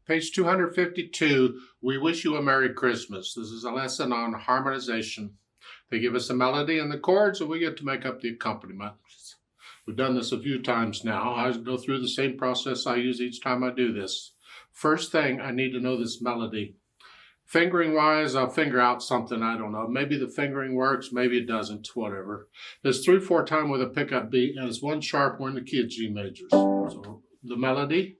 Page 252, we wish you a Merry Christmas. This is a lesson on harmonization. They give us a melody and the chords, and we get to make up the accompaniment. We've done this a few times now. I go through the same process I use each time I do this. First thing, I need to know this melody. Fingering-wise, I'll finger out something, I don't know. Maybe the fingering works, maybe it doesn't, whatever. There's 3/4 time with a pickup beat, and it's one sharp, we're in the key of G majors. So the melody.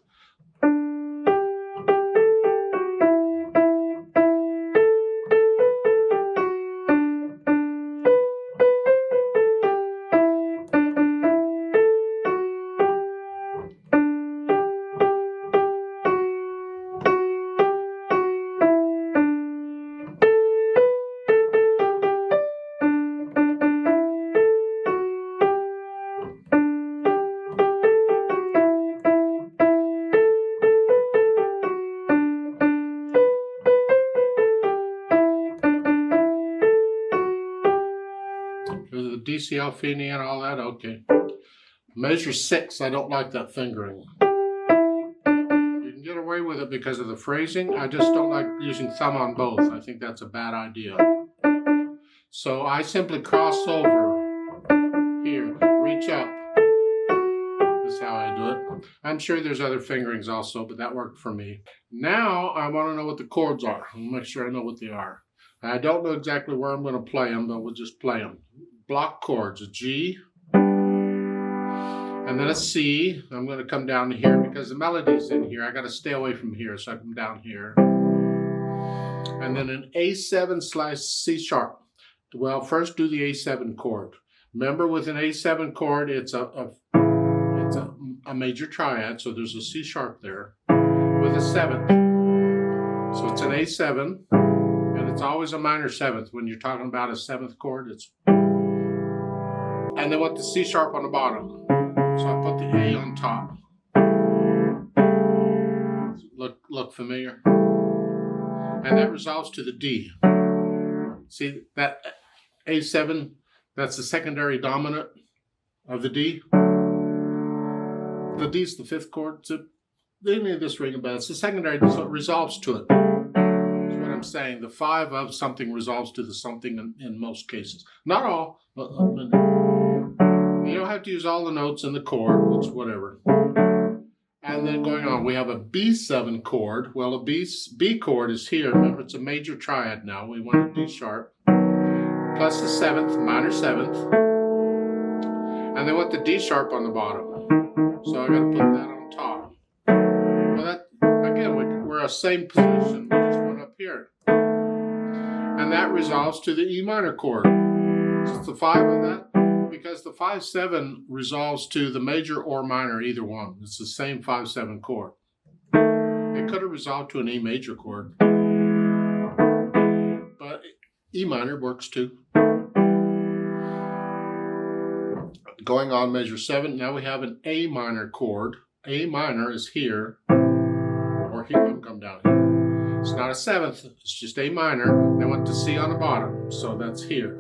The DCL Fini and all that, okay. Measure 6, I don't like that fingering. You can get away with it because of the phrasing. I just don't like using thumb on both. I think that's a bad idea. So I simply cross over here, reach up. That's how I do it. I'm sure there's other fingerings also, but that worked for me. Now I want to know what the chords are. I'll make sure I know what they are. I don't know exactly where I'm going to play them, but we'll just play them. Block chords, a G, and then a C. I'm going to come down here because the melody's in here. I got to stay away from here, so I come down here. And then an A7/C sharp. Well, first do the A7 chord. Remember, with an A7 chord, it's a major triad, so there's a C sharp there with a 7th. So it's an A7, and it's always a minor 7th. When you're talking about a 7th chord, it's... And then with the C sharp on the bottom. So I put the A on top. Look familiar? And that resolves to the D. See that A7, that's the secondary dominant of the D. The D's the 5th chord. So any of this ring about it's the secondary, so it resolves to it. That's what I'm saying. The 5 of something resolves to the something in most cases. Not all, but you don't have to use all the notes in the chord, which whatever. And then going on, we have a B7 chord. Well, a B chord is here. Remember, it's a major triad now. We want a D sharp plus the 7th, minor 7th. And then with the D sharp on the bottom. So I got to put that on top. Well, that, again, we're a same position. We just went up here. And that resolves to the E minor chord. So it's the 5 of that. Because the 5/7 resolves to the major or minor, either one. It's the same 5/7 chord. It could have resolved to an E major chord, but E minor works too. Going on measure 7, now we have an A minor chord. A minor is here, or here, I'm come down here. It's not a 7th, it's just A minor. They went to C on the bottom, so that's here.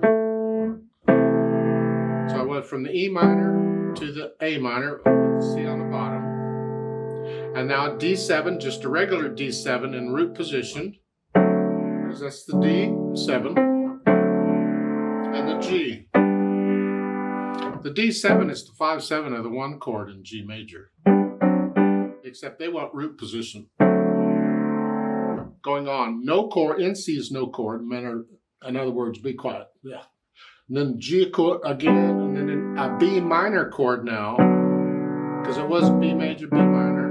So I went from the E minor to the A minor with the C on the bottom. And now D7, just a regular D7 in root position, because that's the D7 and the G. The D7 is the 5/7 of the 1 chord in G major, except they want root position. Going on, no chord, in C is no chord, in other words, be quiet, yeah. And then G chord again, and then a B minor chord now, because it was B major, B minor.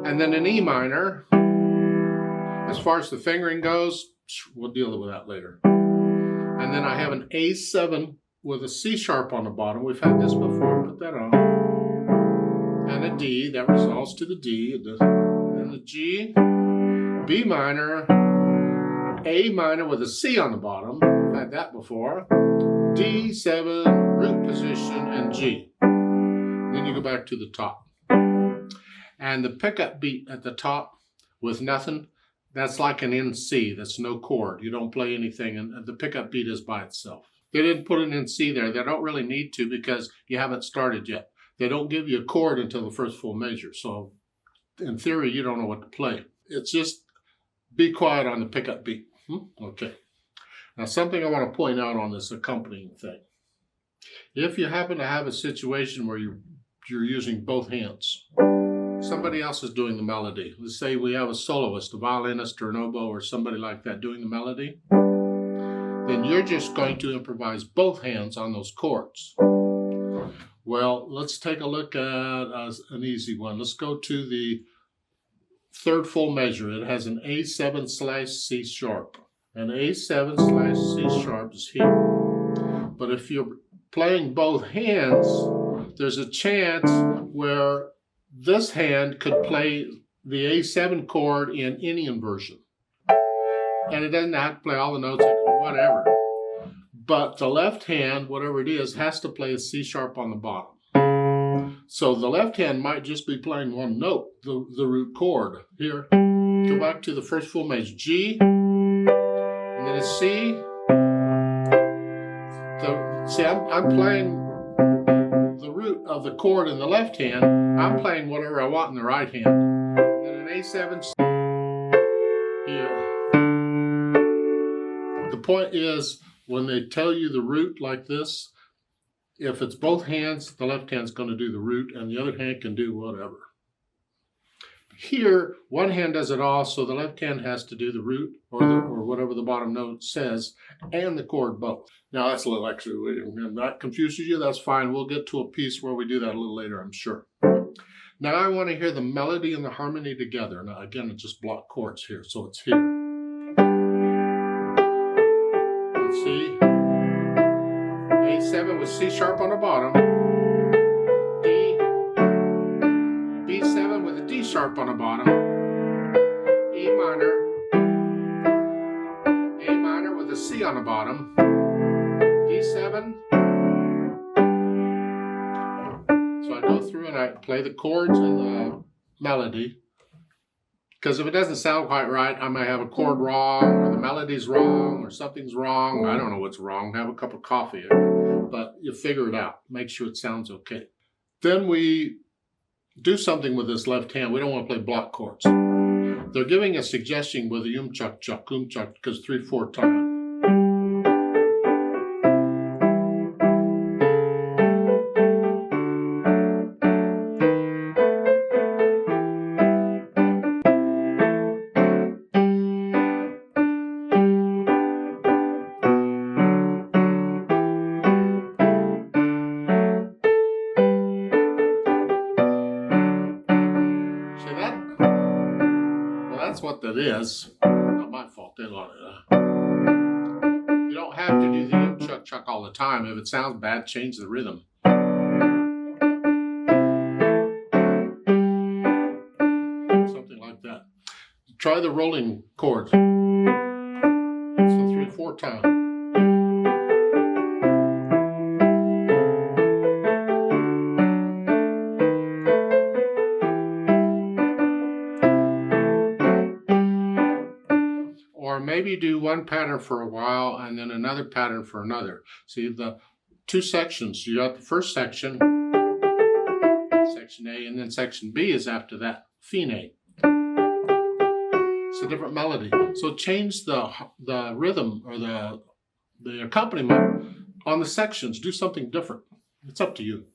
And then an E minor. As far as the fingering goes, we'll deal with that later. And then I have an A7 with a C sharp on the bottom. We've had this before, put that on. And a D, that resolves to the D. And the G, B minor, A minor with a C on the bottom. Had that before. D7, root position, and G. Then you go back to the top. And the pickup beat at the top with nothing, that's like an NC. That's no chord. You don't play anything, and the pickup beat is by itself. They didn't put an NC there. They don't really need to because you haven't started yet. They don't give you a chord until the first full measure. So in theory, you don't know what to play. It's just be quiet on the pickup beat. Okay. Now, something I want to point out on this accompanying thing. If you happen to have a situation where you're using both hands, somebody else is doing the melody. Let's say we have a soloist, a violinist or an oboe or somebody like that doing the melody. Then you're just going to improvise both hands on those chords. Well, let's take a look at an easy one. Let's go to the third full measure. It has an A7/C sharp. An A7/C sharp is here. But if you're playing both hands, there's a chance where this hand could play the A7 chord in any inversion. And it doesn't have to play all the notes, whatever. But the left hand, whatever it is, has to play a C sharp on the bottom. So the left hand might just be playing one note, the root chord. Here, go back to the first full measure, G, and then a C. See, I'm playing the root of the chord in the left hand. I'm playing whatever I want in the right hand. And then an A7 here. The point is, when they tell you the root like this, if it's both hands, the left hand's going to do the root and the other hand can do whatever. Here, one hand does it all, so the left hand has to do the root or whatever the bottom note says and the chord both. Now that's a little extra. If that confuses you, that's fine. We'll get to a piece where we do that a little later, I'm sure. Now I want to hear the melody and the harmony together. Now again, it's just block chords here, so it's here. Let's see. A7 with C sharp on the bottom. D. B7 with a D sharp on the bottom. E minor. A minor with a C on the bottom. D7. So I go through and I play the chords and the melody. Because if it doesn't sound quite right, I might have a chord wrong, or the melody's wrong, or something's wrong. I don't know what's wrong. Have a cup of coffee. But you figure it out. Make sure it sounds okay. Then we do something with this left hand. We don't want to play block chords. They're giving a suggestion with the chuck, chuck, because 3/4 time. That's what that is. Not my fault. They want it. You don't have to do the chuck all the time. If it sounds bad, change the rhythm. Something like that. Try the rolling chords. So 3/4 time. Or maybe do one pattern for a while and then another pattern for another. See the two sections. You got the first section, section A, and then section B is after that, Fine. It's a different melody. So change the rhythm or the accompaniment on the sections. Do something different. It's up to you.